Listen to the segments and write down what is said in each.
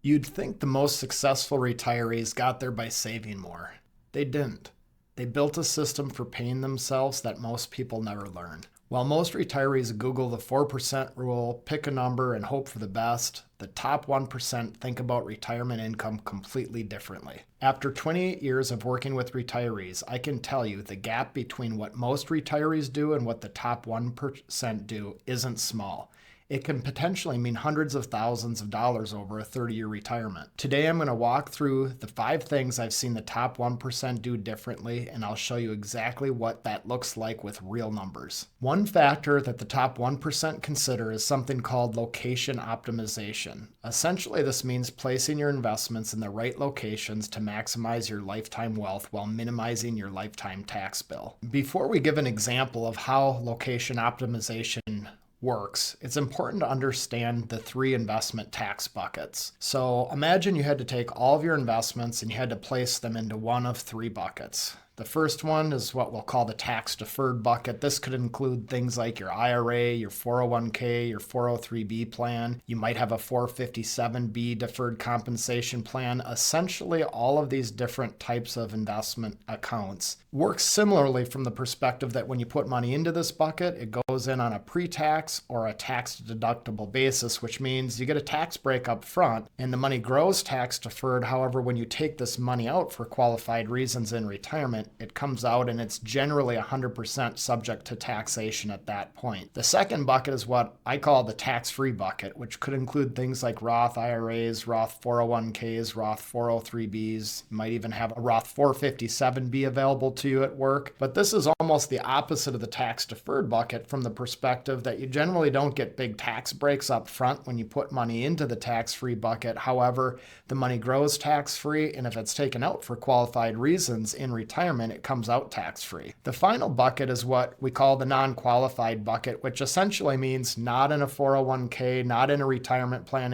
You'd think the most successful retirees got there by saving more. They didn't. They built a system for paying themselves that most people never learn. While most retirees Google the 4% rule, pick a number, and hope for the best, the top 1% think about retirement income completely differently. After 28 years of working with retirees, I can tell you the gap between what most retirees do and what the top 1% do isn't small. It can potentially mean hundreds of thousands of dollars over a 30-year retirement. Today, I'm going to walk through the 5 things I've seen the top 1% do differently, and I'll show you exactly what that looks like with real numbers. One factor that the top 1% consider is something called location optimization. Essentially, this means placing your investments in the right locations to maximize your lifetime wealth while minimizing your lifetime tax bill. Before we give an example of how location optimization works, it's important to understand the 3 investment tax buckets. So imagine you had to take all of your investments and you had to place them into one of 3 buckets. The first one is what we'll call the tax-deferred bucket. This could include things like your IRA, your 401k, your 403b plan. You might have a 457b deferred compensation plan. Essentially, all of these different types of investment accounts work similarly from the perspective that when you put money into this bucket, it goes in on a pre-tax or a tax-deductible basis, which means you get a tax break up front and the money grows tax-deferred. However, when you take this money out for qualified reasons in retirement, it comes out and it's generally 100% subject to taxation at that point. The second bucket is what I call the tax-free bucket, which could include things like Roth IRAs, Roth 401ks, Roth 403bs. You might even have a Roth 457b available to you at work. But this is almost the opposite of the tax-deferred bucket from the perspective that you generally don't get big tax breaks up front when you put money into the tax-free bucket. However, the money grows tax-free, and if it's taken out for qualified reasons in retirement, it comes out tax-free. The final bucket is what we call the non-qualified bucket, which essentially means not in a 401k, not in a retirement plan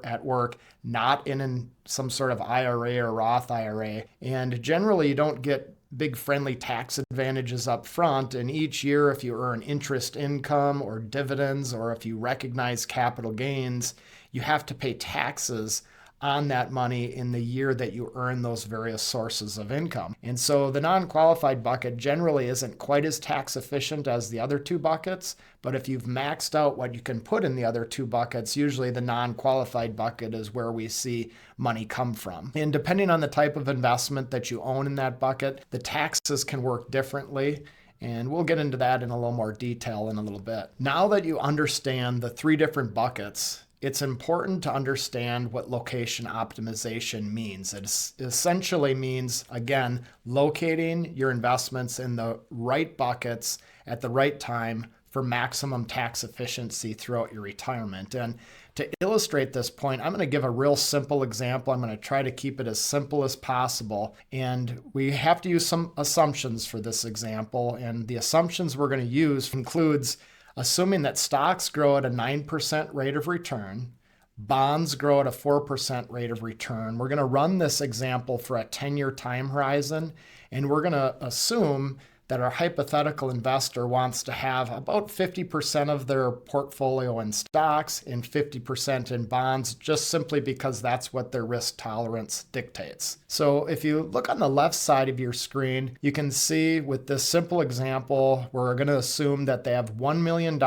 at work, not in some sort of IRA or Roth IRA. And generally, you don't get big friendly tax advantages up front, and each year if you earn interest income or dividends, or if you recognize capital gains, you have to pay taxes on that money in the year that you earn those various sources of income. And so the non-qualified bucket generally isn't quite as tax efficient as the other 2 buckets, but if you've maxed out what you can put in the other 2 buckets, usually the non-qualified bucket is where we see money come from. And depending on the type of investment that you own in that bucket, the taxes can work differently. And we'll get into that in a little more detail in a little bit. Now that you understand the 3 different buckets, it's important to understand what location optimization means. It essentially means, again, locating your investments in the right buckets at the right time for maximum tax efficiency throughout your retirement. And to illustrate this point, I'm going to give a real simple example. I'm going to try to keep it as simple as possible. And we have to use some assumptions for this example. And the assumptions we're going to use includes assuming that stocks grow at a 9% rate of return, bonds grow at a 4% rate of return. We're going to run this example for a 10-year time horizon, and we're going to assume that our hypothetical investor wants to have about 50% of their portfolio in stocks and 50% in bonds, just simply because that's what their risk tolerance dictates. So if you look on the left side of your screen, you can see with this simple example, we're going to assume that they have $1 million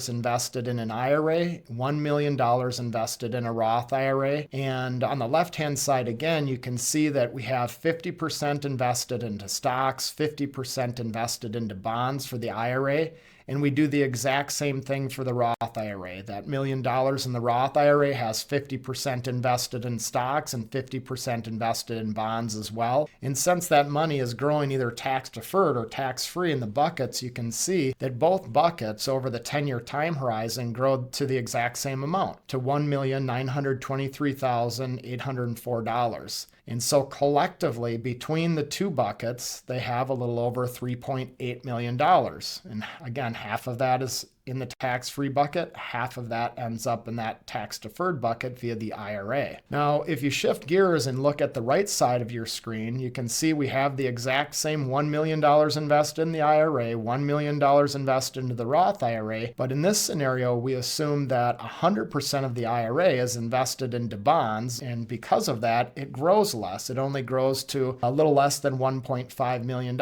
invested in an IRA, $1 million invested in a Roth IRA. And on the left-hand side, again, you can see that we have 50% invested into stocks, 50% invested into bonds for the IRA, and we do the exact same thing for the Roth IRA. That $1 million in the Roth IRA has 50% invested in stocks and 50% invested in bonds as well. And since that money is growing either tax deferred or tax free in the buckets, you can see that both buckets over the 10-year time horizon grow to the exact same amount, to $1,923,804. And so collectively, between the 2 buckets, they have a little over $3.8 million. And again, half of that is in the tax-free bucket, half of that ends up in that tax-deferred bucket via the IRA. Now, if you shift gears and look at the right side of your screen, you can see we have the exact same $1 million invested in the IRA, $1 million invested into the Roth IRA, but in this scenario, we assume that 100% of the IRA is invested into bonds, and because of that, it grows less. It only grows to a little less than $1.5 million.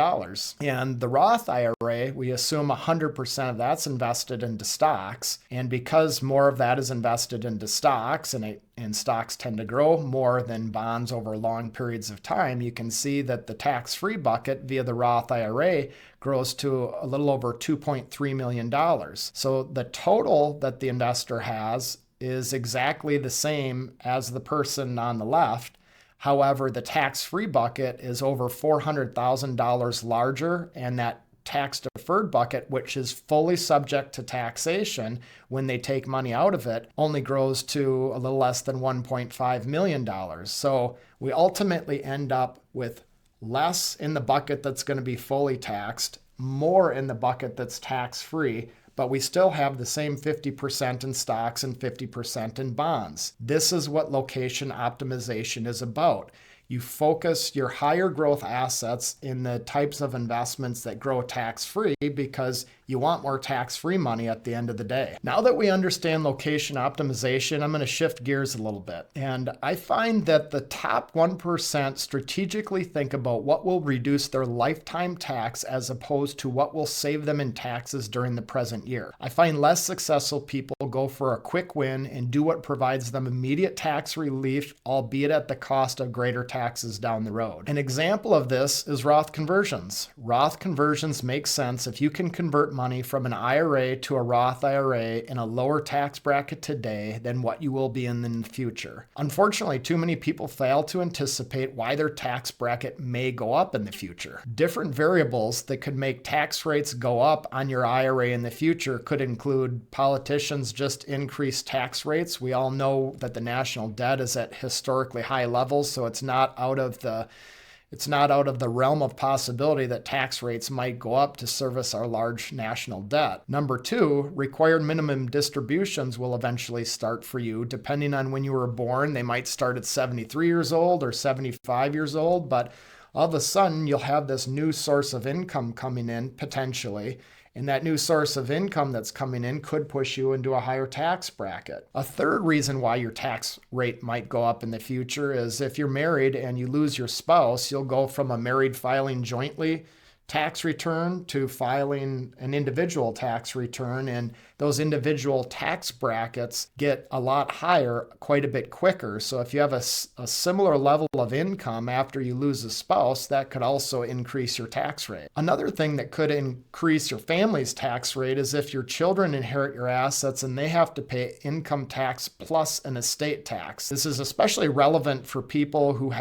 And the Roth IRA, we assume 100% of that's invested into stocks, and because more of that is invested into stocks, and stocks tend to grow more than bonds over long periods of time, you can see that the tax-free bucket via the Roth IRA grows to a little over $2.3 million. So the total that the investor has is exactly the same as the person on the left. However, the tax-free bucket is over $400,000 larger, and that tax-deferred bucket, which is fully subject to taxation when they take money out of it, only grows to a little less than $1.5 million. So we ultimately end up with less in the bucket that's going to be fully taxed, more in the bucket that's tax-free, but we still have the same 50% in stocks and 50% in bonds. This is what location optimization is about. You focus your higher growth assets in the types of investments that grow tax-free because you want more tax-free money at the end of the day. Now that we understand location optimization, I'm going to shift gears a little bit. And I find that the top 1% strategically think about what will reduce their lifetime tax as opposed to what will save them in taxes during the present year. I find less successful people go for a quick win and do what provides them immediate tax relief, albeit at the cost of greater taxes down the road. An example of this is Roth conversions. Roth conversions make sense if you can convert money from an IRA to a Roth IRA in a lower tax bracket today than what you will be in the future. Unfortunately, too many people fail to anticipate why their tax bracket may go up in the future. Different variables that could make tax rates go up on your IRA in the future could include politicians just increase tax rates. We all know that the national debt is at historically high levels, so it's not out of the realm of possibility that tax rates might go up to service our large national debt. Number two, required minimum distributions will eventually start for you. Depending on when you were born, they might start at 73 years old or 75 years old, but all of a sudden you'll have this new source of income coming in potentially. And that new source of income that's coming in could push you into a higher tax bracket. A third reason why your tax rate might go up in the future is if you're married and you lose your spouse, you'll go from a married filing jointly tax return to filing an individual tax return, and those individual tax brackets get a lot higher quite a bit quicker. So if you have a similar level of income after you lose a spouse, that could also increase your tax rate. Another thing that could increase your family's tax rate is if your children inherit your assets and they have to pay income tax plus an estate tax. This is especially relevant for people who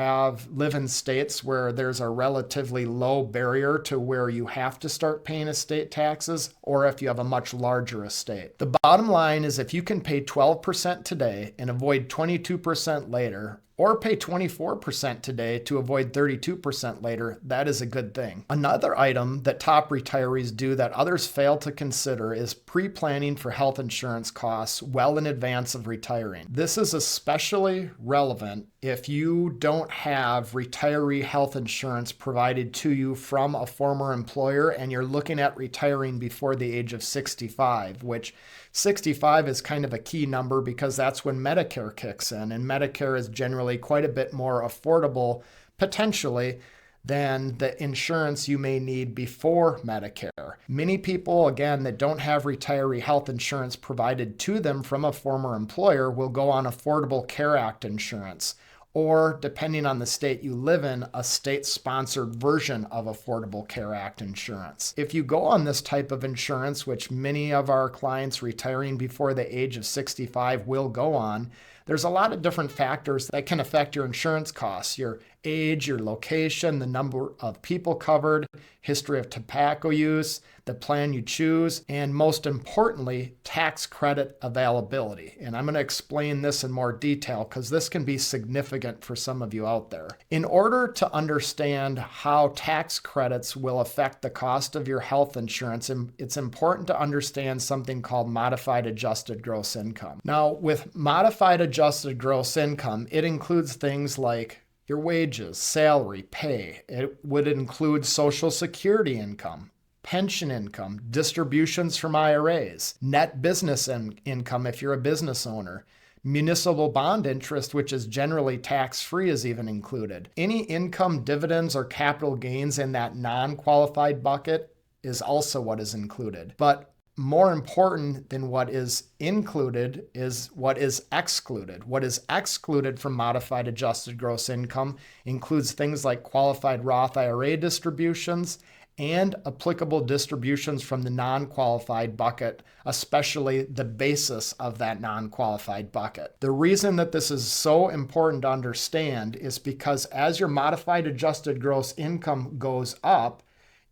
live in states where there's a relatively low barrier to where you have to start paying estate taxes, or if you have a much larger estate. The bottom line is if you can pay 12% today and avoid 22% later, or pay 24% today to avoid 32% later, that is a good thing. Another item that top retirees do that others fail to consider is pre-planning for health insurance costs well in advance of retiring. This is especially relevant if you don't have retiree health insurance provided to you from a former employer and you're looking at retiring before the age of 65, which 65 is kind of a key number because that's when Medicare kicks in, and Medicare is generally quite a bit more affordable, potentially, than the insurance you may need before Medicare. Many people, again, that don't have retiree health insurance provided to them from a former employer will go on Affordable Care Act insurance, or depending on the state you live in, a state-sponsored version of Affordable Care Act insurance. If you go on this type of insurance, which many of our clients retiring before the age of 65 will go on, there's a lot of different factors that can affect your insurance costs: your age, your location, the number of people covered, history of tobacco use, the plan you choose, and most importantly, tax credit availability. And I'm going to explain this in more detail because this can be significant for some of you out there. In order to understand how tax credits will affect the cost of your health insurance, it's important to understand something called modified adjusted gross income. Now, with modified adjusted gross income, it includes things like your wages, salary, pay. It would include Social Security income, pension income, distributions from IRAs, net business income if you're a business owner. Municipal bond interest, which is generally tax-free, is even included. Any income, dividends, or capital gains in that non-qualified bucket is also what is included. But more important than what is included is what is excluded. What is excluded from modified adjusted gross income includes things like qualified Roth IRA distributions and applicable distributions from the non-qualified bucket, especially the basis of that non-qualified bucket. The reason that this is so important to understand is because as your modified adjusted gross income goes up,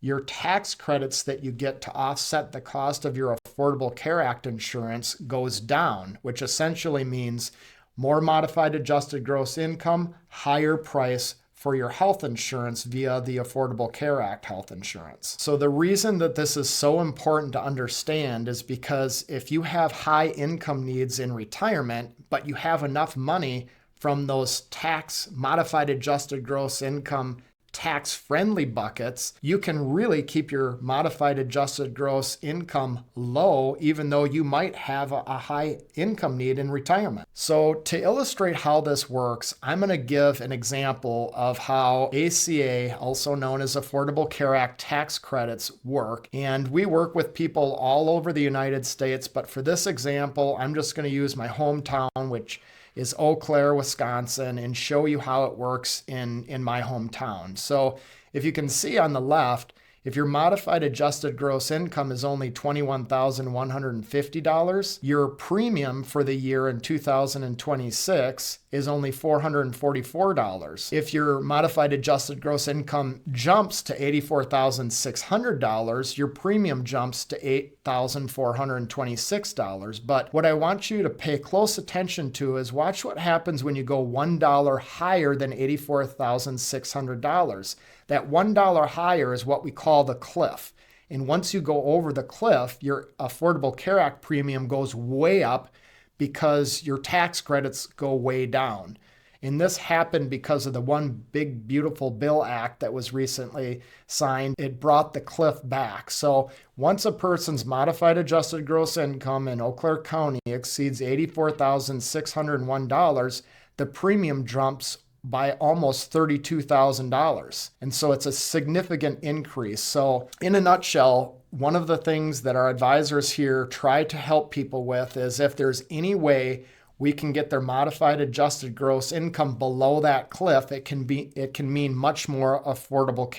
your tax credits that you get to offset the cost of your Affordable Care Act insurance goes down, which essentially means more modified adjusted gross income, higher price for your health insurance via the Affordable Care Act health insurance. So the reason that this is so important to understand is because if you have high income needs in retirement, but you have enough money from those tax modified adjusted gross income tax-friendly buckets, you can really keep your modified adjusted gross income low, even though you might have a high income need in retirement. So to illustrate how this works, I'm going to give an example of how ACA, also known as Affordable Care Act tax credits, work. And we work with people all over the United States, but for this example, I'm just going to use my hometown, which is Eau Claire, Wisconsin, and show you how it works in my hometown. So if you can see on the left, if your modified adjusted gross income is only $21,150, your premium for the year in 2026 is only $444. If your modified adjusted gross income jumps to $84,600, your premium jumps to $8,426. But what I want you to pay close attention to is watch what happens when you go $1 higher than $84,600. That $1 higher is what we call the cliff. And once you go over the cliff, your Affordable Care Act premium goes way up because your tax credits go way down. And this happened because of the One Big Beautiful Bill Act that was recently signed. It brought the cliff back. So once a person's modified adjusted gross income in Eau Claire County exceeds $84,601, the premium jumps by almost $32,000. And so it's a significant increase. So in a nutshell, one of the things that our advisors here try to help people with is if there's any way we can get their modified adjusted gross income below that cliff, it can mean much more affordable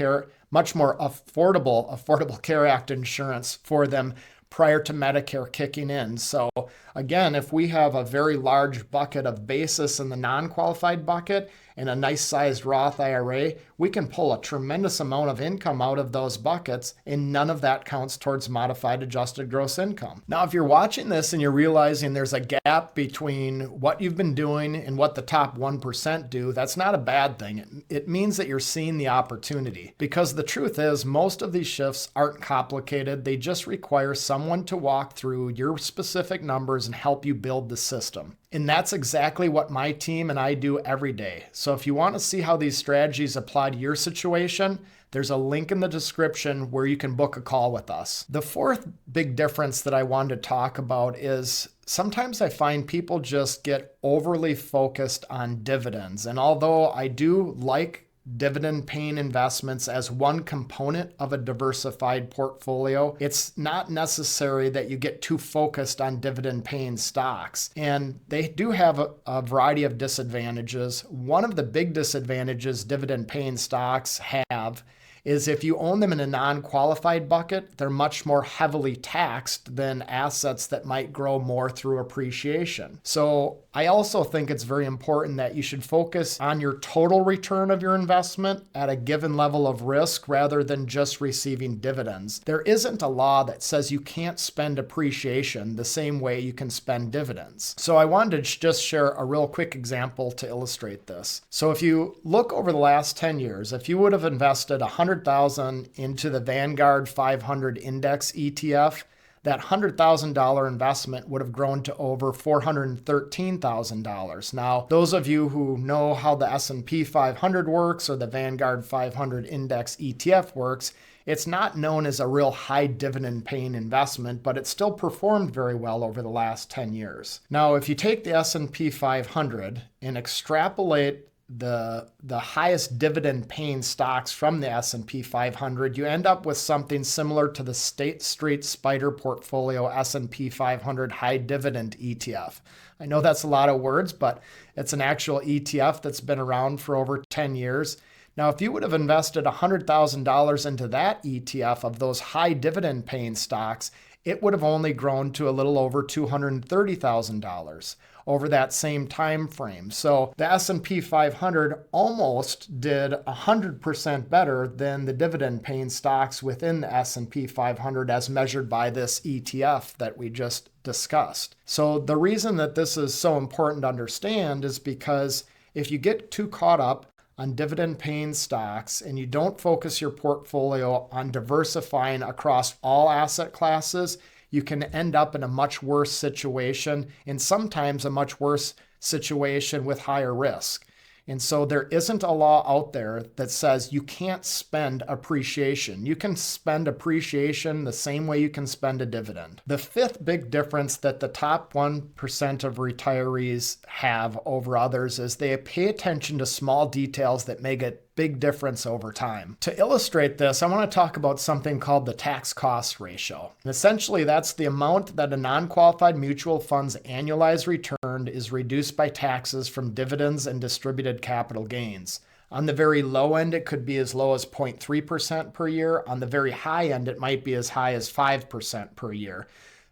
Affordable Care Act insurance for them prior to Medicare kicking in. So again, if we have a very large bucket of basis in the non-qualified bucket and a nice sized Roth IRA, we can pull a tremendous amount of income out of those buckets, and none of that counts towards modified adjusted gross income. Now, if you're watching this and you're realizing there's a gap between what you've been doing and what the top 1% do, that's not a bad thing. It means that you're seeing the opportunity, because the truth is most of these shifts aren't complicated. They just require someone to walk through your specific numbers and help you build the system. And that's exactly what my team and I do every day. So if you want to see how these strategies apply to your situation, there's a link in the description where you can book a call with us. The fourth big difference that I wanted to talk about is sometimes I find people just get overly focused on dividends. And although I do like dividend paying investments as one component of a diversified portfolio, it's not necessary that you get too focused on dividend paying stocks. And they do have a variety of disadvantages. One of the big disadvantages dividend paying stocks have is if you own them in a non-qualified bucket, they're much more heavily taxed than assets that might grow more through appreciation. So I also think it's very important that you should focus on your total return of your investment at a given level of risk rather than just receiving dividends. There isn't a law that says you can't spend appreciation the same way you can spend dividends. So I wanted to just share a real quick example to illustrate this. So if you look over the last 10 years, if you would have invested $100,000 into the Vanguard 500 index ETF, that $100,000 investment would have grown to over $413,000. Now, those of you who know how the S&P 500 works or the Vanguard 500 index ETF works, it's not known as a real high dividend paying investment, but it still performed very well over the last 10 years. Now, if you take the S&P 500 and extrapolate the highest dividend paying stocks from the S&P 500, you end up with something similar to the State Street Spider Portfolio S&P 500 High Dividend ETF. I know that's a lot of words, but it's an actual ETF that's been around for over 10 years. Now, if you would have invested $100,000 into that ETF of those high dividend paying stocks, it would have only grown to a little over $230,000 over that same time frame. So the S&P 500 almost did 100% better than the dividend paying stocks within the S&P 500 as measured by this ETF that we just discussed. So the reason that this is so important to understand is because if you get too caught up on dividend paying stocks and you don't focus your portfolio on diversifying across all asset classes, you can end up in a much worse situation, and sometimes a much worse situation with higher risk. And so there isn't a law out there that says you can't spend appreciation. You can spend appreciation the same way you can spend a dividend. The fifth big difference that the top 1% of retirees have over others is they pay attention to small details that make a big difference over time. To illustrate this, I want to talk about something called the tax cost ratio. And essentially, that's the amount that a non-qualified mutual fund's annualized return is reduced by taxes from dividends and distributed capital gains. On the very low end, it could be as low as 0.3% per year. On the very high end, it might be as high as 5% per year.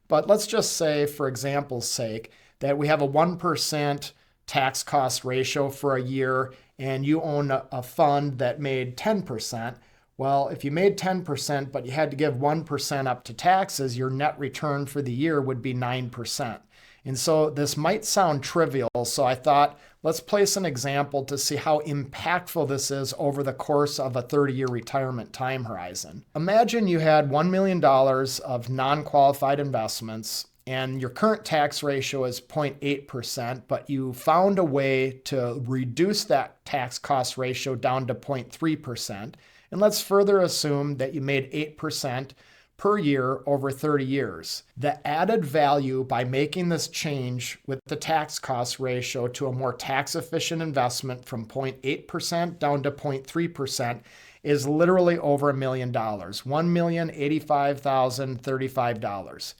But let's just say, for example's sake, that we have a 1% tax cost ratio for a year and you own a fund that made 10%. Well, if you made 10%, but you had to give 1% up to taxes, your net return for the year would be 9%. And so this might sound trivial, so I thought, let's place an example to see how impactful this is over the course of a 30-year retirement time horizon. Imagine you had $1 million of non-qualified investments and your current tax ratio is 0.8%, but you found a way to reduce that tax cost ratio down to 0.3%. And let's further assume that you made 8% per year over 30 years. The added value by making this change with the tax cost ratio to a more tax efficient investment from 0.8% down to 0.3% is literally over $1 million, $1,085,035.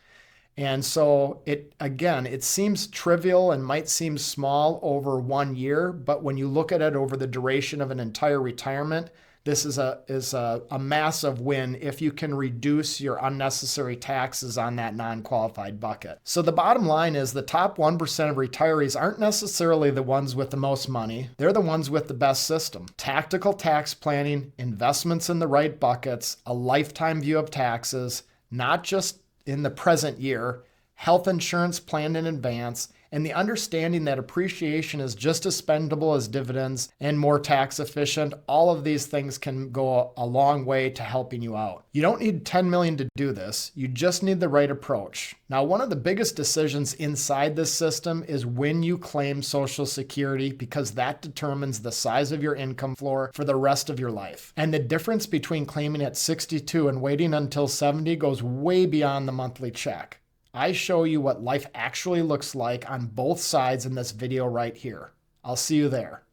And so it seems trivial and might seem small over 1 year, but when you look at it over the duration of an entire retirement, this is a massive win if you can reduce your unnecessary taxes on that non-qualified bucket. So the bottom line is the top 1% of retirees aren't necessarily the ones with the most money. They're the ones with the best system. Tactical tax planning, investments in the right buckets, a lifetime view of taxes, not just in the present year, health insurance planned in advance, and the understanding that appreciation is just as spendable as dividends and more tax efficient. All of these things can go a long way to helping you out. You don't need $10 million to do this. You just need the right approach. Now, one of the biggest decisions inside this system is when you claim Social Security, because that determines the size of your income floor for the rest of your life. And the difference between claiming at 62 and waiting until 70 goes way beyond the monthly check. I show you what life actually looks like on both sides in this video right here. I'll see you there.